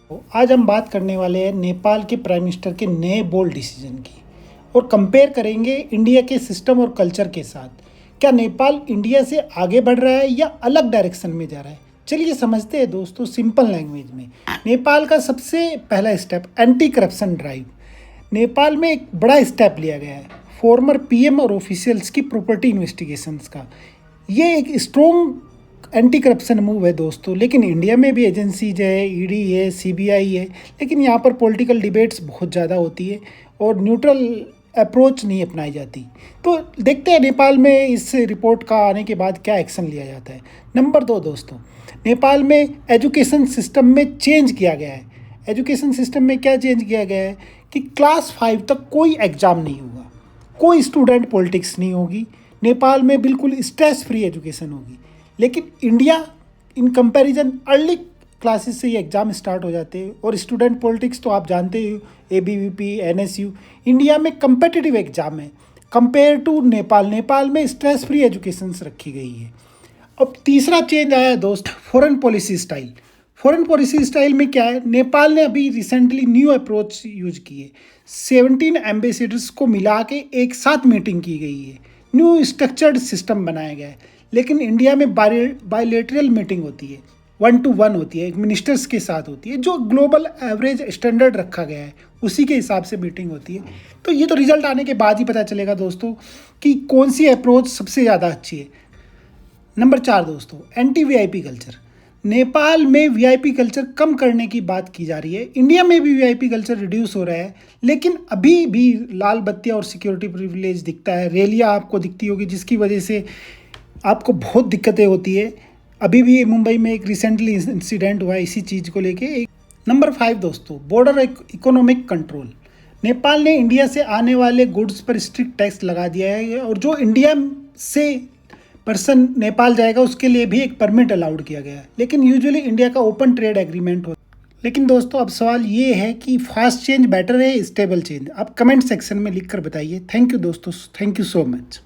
तो आज हम बात करने वाले हैं नेपाल के प्राइम मिनिस्टर के नए बोल्ड डिसीजन की और कंपेयर करेंगे इंडिया के सिस्टम और कल्चर के साथ। क्या नेपाल इंडिया से आगे बढ़ रहा है या अलग डायरेक्शन में जा रहा है? चलिए समझते हैं दोस्तों सिंपल लैंग्वेज में। नेपाल का सबसे पहला step anti corruption drive. Nepal में एक बड़ा स्टेप लिया गया है फॉर्मर पीएम और ऑफिशियल्स की प्रॉपर्टी इन्वेस्टिगेशंस का। ये एक स्ट्रॉन्ग एंटी करप्शन मूव है दोस्तों। लेकिन इंडिया में भी एजेंसीज है, ईडी है, सीबीआई है, लेकिन यहाँ पर पॉलिटिकल डिबेट्स बहुत ज़्यादा होती है और न्यूट्रल अप्रोच नहीं अपनाई जाती। तो देखते हैं नेपाल में इस रिपोर्ट का आने के बाद क्या एक्शन लिया जाता है। नंबर 2 दोस्तों, नेपाल में एजुकेशन सिस्टम में चेंज किया गया है। एजुकेशन सिस्टम में क्या चेंज किया गया है कि क्लास 5 तक कोई एग्ज़ाम नहीं होगा, कोई स्टूडेंट पॉलिटिक्स नहीं होगी। नेपाल में बिल्कुल स्ट्रेस फ्री एजुकेशन होगी। लेकिन India in comparison early classes से ही एग्ज़ाम स्टार्ट हो जाते हैं और स्टूडेंट पॉलिटिक्स तो आप जानते हो, एबीवीपी, एनएसयू। इंडिया में कंपेटिटिव एग्ज़ाम है कंपेयर टू नेपाल। नेपाल में स्ट्रेस फ्री एजुकेशन रखी गई है। अब तीसरा चेंज आया है दोस्त, foreign policy style. Foreign policy style में क्या है, नेपाल ने अभी रिसेंटली न्यू अप्रोच यूज की है। 17 एम्बेसडर्स को मिला के एक साथ मीटिंग की गई है, न्यू स्ट्रक्चर्ड सिस्टम बनाया गया है। लेकिन इंडिया में बायलेटरल मीटिंग होती है, 1 to 1 होती है, एक मिनिस्टर्स के साथ होती है, जो ग्लोबल एवरेज स्टैंडर्ड रखा गया है उसी के हिसाब से मीटिंग होती है। तो ये तो रिजल्ट आने के बाद ही पता चलेगा दोस्तों कि कौन सी अप्रोच सबसे ज़्यादा अच्छी है। नंबर 4 दोस्तों, एंटी वीआईपी कल्चर। नेपाल में वीआईपी कल्चर कम करने की बात की जा रही है। इंडिया में भी वीआईपी कल्चर रिड्यूस हो रहा है, लेकिन अभी भी लाल बत्तियाँ और सिक्योरिटी प्रिविलेज दिखता है, रैलियाँ आपको दिखती होगी, जिसकी वजह से आपको बहुत दिक्कतें होती है। अभी भी मुंबई में एक रिसेंटली इंसिडेंट हुआ है इसी चीज़ को लेके। नंबर 5 दोस्तों, बॉर्डर इकोनॉमिक कंट्रोल। नेपाल ने इंडिया से आने वाले गुड्स पर स्ट्रिक्ट टैक्स लगा दिया है और जो इंडिया से पर्सन नेपाल जाएगा उसके लिए भी एक परमिट अलाउड किया गया है। लेकिन यूजुअली इंडिया का ओपन ट्रेड एग्रीमेंट होता है। लेकिन दोस्तों अब सवाल ये है कि फास्ट चेंज बेटर है, स्टेबल चेंज? आप कमेंट सेक्शन में लिख कर बताइए। थैंक यू दोस्तों, थैंक यू सो मच।